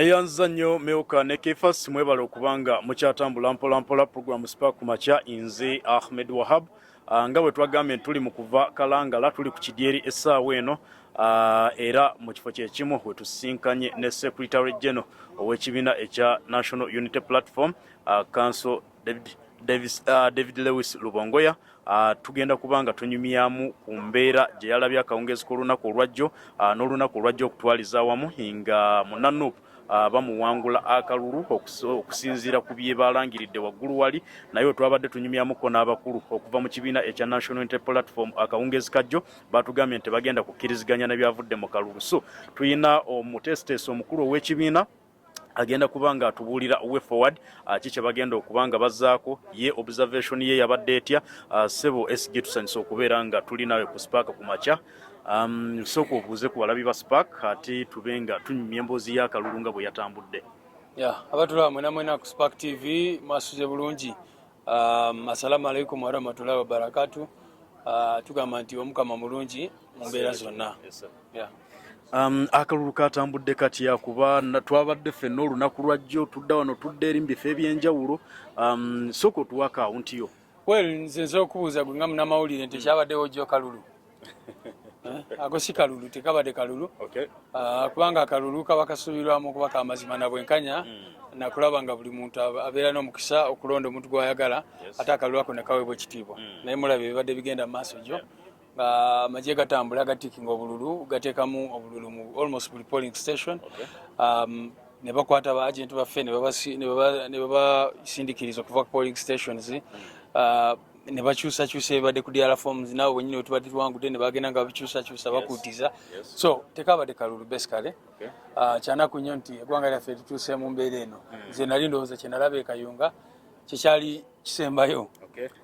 Eyanza nnyo Meuka ne Kefas mwebale okubanga mukyatambula mpolampola program Spark ku makya nze Ahmed Wahab nga bwe twagambye tuli mu kuva Kalangala tuli ku kidyeri essaawa eno era mu kifo kyekimu we tusinkanye ne Secretary General ow'ekibiina ekya National Unity Platform Council David Lewis Lubongoya. Tugenda kubanga tunyumyamu ku mbeera gye yalabye akawungeezi k'olunaku olwajjo n'olunaku olwajjo okutwaliza awamu nga munanupu bamuwangula akalulu okusinziira ku bye balangiridde waggulu wali naye twabadde tunyumyamuko n'abakulu okuva mu kibiina ekya National Unity Platform akawungeezi kajjo batugambye nti bagenda kukkiriziganya ne byavudde mu kalulu. So tuyina omutesiteesi omukulu ow'ekibiina agenda kubanga atubuulira way forward kiki bagenda okubanga bazzaako ye observation ye yabadde etya. Sebo SG tusanyisa okubeera nga tuli nawe ku Spark ku makya. Soko obuuze ku balabi ba Spark ate tubenga tunyumya emboozi y'akalulu nga bwe yatambudde. Abatula mwena ku Spark TV masuze bulungi. Assalamu alaikum wa rahmatullahi wa barakatuh. Tugamba nti omukama mulungi mu mbeera zonna. Akalulu katambudde katya kuba twabadde ffenna olunaku lwajjo tudda wano tudda eri mu bifo eby'enjawulo. Soko tuwa akawunti yo. Nze nsobola okubuuza gwe nga munnamawulire nti kyabaddewo jjo kalulu. Ako si kalulu tekabadde kalulu. Kubanga akalulu kaba kasuubirwamu okuba ka mazima na bwenkanya nakulaba nga buli muntu abeera n'omukisa okulonda omuntu gw'ayagala ate akalulu ako ne kaweebwa ekitiibwa. Naye mulabye bibadde bigenda mu maaso gyo nga amagye gatambula gatikinga obululu gateekamu obululu mu almost buli polling station. Ne bakwata ba agenti baffe ne babasindiikiriza okuva ku polling stations. Ne bakyusakyusa ebibadde ku diala forms nabo bwenyini we tubadde tuwangudde ne bagenda nga babikyusakyusa bakuutiza. So tekabadde kalulu basically. Kyanaku nnyo nti eggwanga lyaffe tutuuse mu mbeera eno. Nze nali ndowooza kye nalaba e Kayunga kyekyali kisembayo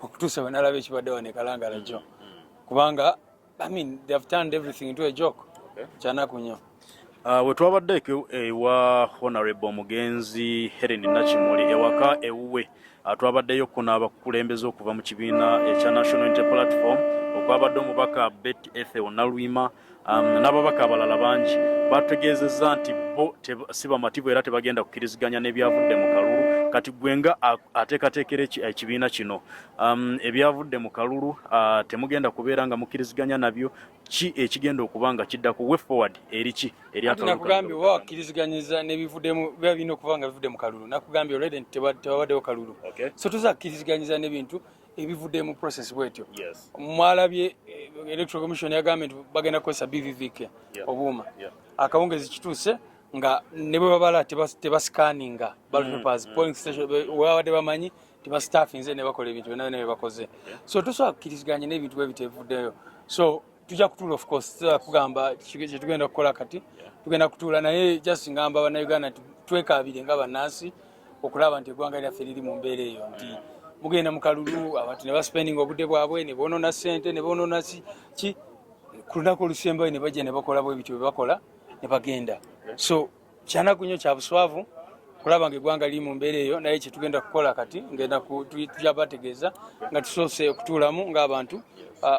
okutuusa bwe nalaba ekibadde wano e Kalangala jjo. Kubanga they have turned everything into a joke. Kyanaku nnyo. We twabaddeko ewa Honorable Mugenzi Helen Nakimuli ewaka ewuwe. Twabaddeyo kuno abakulembeze okuva mu kibiina ekya National Unity Platform okwabadde omubaka Betty Ethel Nalwima n'ababaka abalala bangi bategeezezza nti bo si bamativu era tebagenda kukkiriziganya n'ebyavudde mu kalulu. Kati gwenga ateekateekera ekibiina kino ebyavudde mu kalulu temugenda kubeera nga mukkiriziganya nabyo. Ki ekigenda okuba nga kiddako way forward eri ki eri akalulu? Nakugambye oba wakkiriziganyiza n'ebivuddemu biba birina okuba nga bivudde mu kalulu. Nakugambye already nti tebabaddewo kalulu. So tuzakkiriziganyiza n'ebintu ebivudde mu process bwetyo. Mwalabye Electoral Commission yagambye nti bagenda kukozesa BVVK obuuma. Akawungeezi kituuse nga ne bwe babala tebasikaninga ballot papers polling station wabadde bamanyi tebastaffinze ne bakola ebintu byonna ne bakoze. So tusobola kukkiriziganya n'ebintu bwe bitevuddeyo. So tujja kutuula of course kugamba kye tugenda kukola kati tugenda kutuula naye just ngamba bannayuganda nti twekaabire nga bannansi okulaba nti eggwanga lyaffe liri mu mbeera eyo nti mugenda mu kalulu abantu ne baspendinga obudde bwabwe ne boonona ssente ne boonona ki ku lunaku olusembayo ne bajja ne bakola bwe bityo bwe bakola ne bagenda. So kyanaku nnyo kya buswavu kulaba nga eggwanga liri mu mbeera eyo naye kye tugenda kukola kati ngenda tujja bategeeza nga tusoose okutuulamu ng'abantu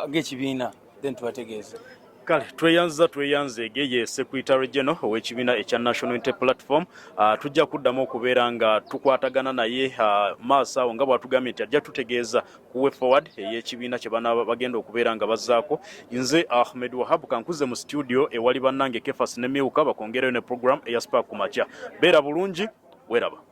ng'ekibiina then tubategeeze. Kale tweyanzeege ye Secretary General ow'ekibiina ekya National Unity Platform. Tujja kuddamu okubeera nga tukwatagana naye maaso awo nga bw'atugambye nti ajja tutegeeza ku way forward ey'ekibiina kye bagenda okubeera nga bazzaako. Nze Ahmed Wahab kankuze mu studio ewali bannange Kefas ne Meuka bakongereyo ne program eya Spark ku makya. Beera bulungi, weeraba.